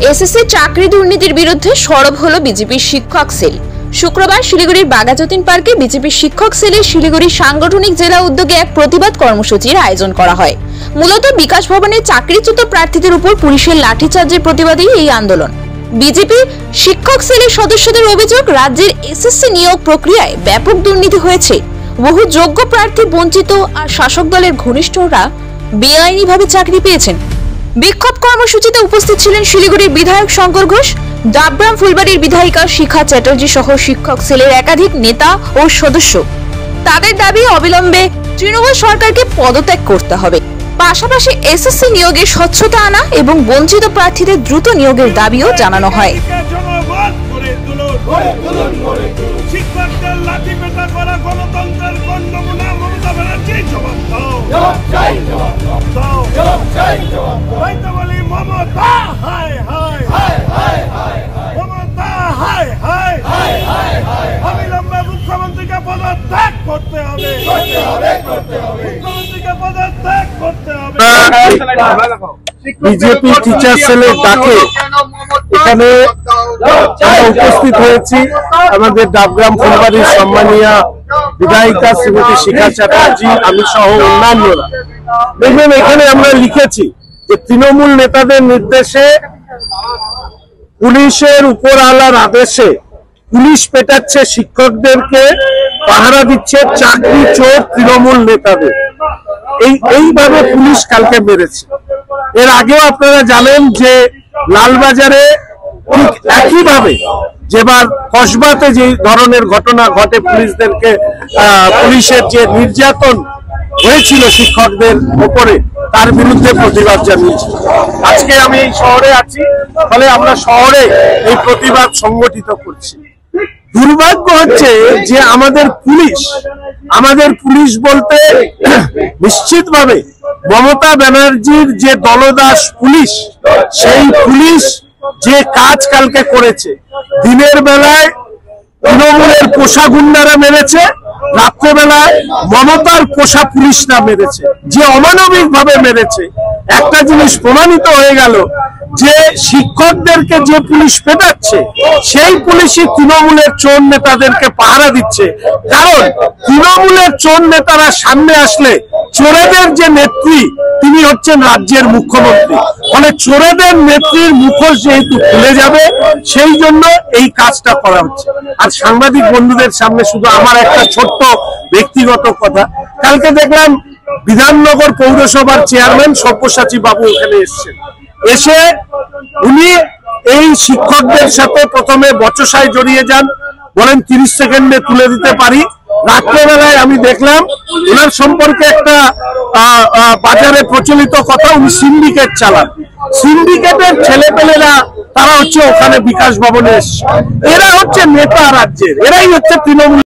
SSC চাকরি দুর্নীতির বিরুদ্ধে সরব হলো বিজেপির শিক্ষক সেল। শুক্রবার শিলিগুড়ির বাঘাযতীন পার্কে বিজেপির শিক্ষক সেলের শিলিগুড়ি সাংগঠনিক জেলা উদ্যোগে এক প্রতিবাদ কর্মসূচির আয়োজন করা হয়। মূলত বিকাশ ভবনে চাকরিচ্যুত প্রার্থীদের উপর পুলিশের লাঠিচার্জের প্রতিবাদে এই আন্দোলন। বিজেপি শিক্ষক সেলের সদস্যদের অভিযোগ, রাজ্যের এসএসসি নিয়োগ প্রক্রিয়ায় ব্যাপক দুর্নীতি হয়েছে। বহু যোগ্য প্রার্থী বঞ্চিত আর শাসক দলের ঘনিষ্ঠরা বেআইনিভাবে চাকরি পেয়েছেন। বিক্ষোভ কর্মসূচিতে উপস্থিত ছিলেন শিলিগুড়ির বিধায়ক শঙ্কর ঘোষ, ডাবগ্রাম ফুলবাড়ির বিধায়িকা শিখা চ্যাটার্জি সহ শিক্ষক সেলের একাধিক নেতা ও সদস্য। তাদের দাবি, অবিলম্বে তৃণমূল সরকারকে পদত্যাগ করতে হবে। পাশাপাশি এসএসসি নিয়োগে স্বচ্ছতা আনা এবং বঞ্চিত প্রার্থীদের দ্রুত নিয়োগের দাবিও জানানো হয়। মুখ্যমন্ত্রীকে পদত্যাগ করতে হবে, মুখ্যমন্ত্রীকে পদত্যাগ করতে হবে। বিজেপি টিচার সেলের ডাকে এখানে উপস্থিত হয়েছি আমাদের ডাবগ্রাম ফুলবাড়ির সম্মানীয় বিধায়িকা শ্রীমতী শিখা চ্যাটার্জি, আমি সহ অন্যান্যরা। দেখবেন এখানে আমরা লিখেছি যে তৃণমূল নেতাদের নির্দেশে, পুলিশের উপর আলার আদেশে পুলিশ পেটাচ্ছে শিক্ষকদেরকে, পাহারা দিচ্ছে চাকরি চোর তৃণমূল নেতাদের। এইভাবে পুলিশ কালকে মেরেছে। এর আগেও আপনারা জানেন যে লালবাজারে ঠিক একইভাবে যেবার কসবাতে যে ধরনের ঘটনা ঘটে, পুলিশের যে নির্যাতন হয়েছিল শিক্ষকদের উপরে, তার বিরুদ্ধে প্রতিবাদ জানিয়েছি। আজকে আমি এই শহরে আছি, ফলে আমরা শহরে এই প্রতিবাদ সংগঠিত করছি। দুর্ভাগ্য হচ্ছে যে আমাদের পুলিশ বলতে নিশ্চিতভাবে মমতা ব্যানার্জির যে দলদাস পুলিশ, সেই পুলিশ যে কাজ কালকে করেছে, দিনের বেলায় তৃণমূলের পোষা গুন্ডারা মেরেছে, রাত্রেবেলায় মমতার পোষা পুলিশরা মেরেছে, যে অমানবিক ভাবে মেরেছে। একটা জিনিস প্রমাণিত হয়ে গেল যে শিক্ষকদেরকে যে পুলিশ পেটাচ্ছে, সেই পুলিশই তৃণমূলের চোর নেতাদেরকে পাহারা দিচ্ছে। কারণ তৃণমূলের চোর নেতারা সামনে আসলে চোরেদের যে নেত্রী, তিনি হচ্ছেন রাজ্যের মুখ্যমন্ত্রী। ফলে চোরেদের নেত্রীর মুখোশ যেহেতু খুলে যাবে, সেই জন্য এই কাজটা করা হচ্ছে। আর সাংবাদিক বন্ধুদের সামনে শুধু আমার একটা ছোট্ট ব্যক্তিগত কথা, কালকে দেখলাম বিধাননগর পৌরসভার চেয়ারম্যান সব্যসাচী বাবু এখানে এসেছেন। এসে উনি এই শিক্ষকদের সাথে প্রথমে বচসায় জড়িয়ে যান, বলেন 30 সেকেন্ডে তুলে দিতে পারি। রাত্রেবেলায় আমি দেখলাম ওনার সম্পর্কে একটা বাজারে প্রচলিত কথা, উনি সিন্ডিকেট চালান। সিন্ডিকেটের ছেলেপেলেরা তারা হচ্ছে ওখানে বিকাশ ভবনে এসছে। এরা হচ্ছে নেতা রাজ্যের, এরাই হচ্ছে তৃণমূল।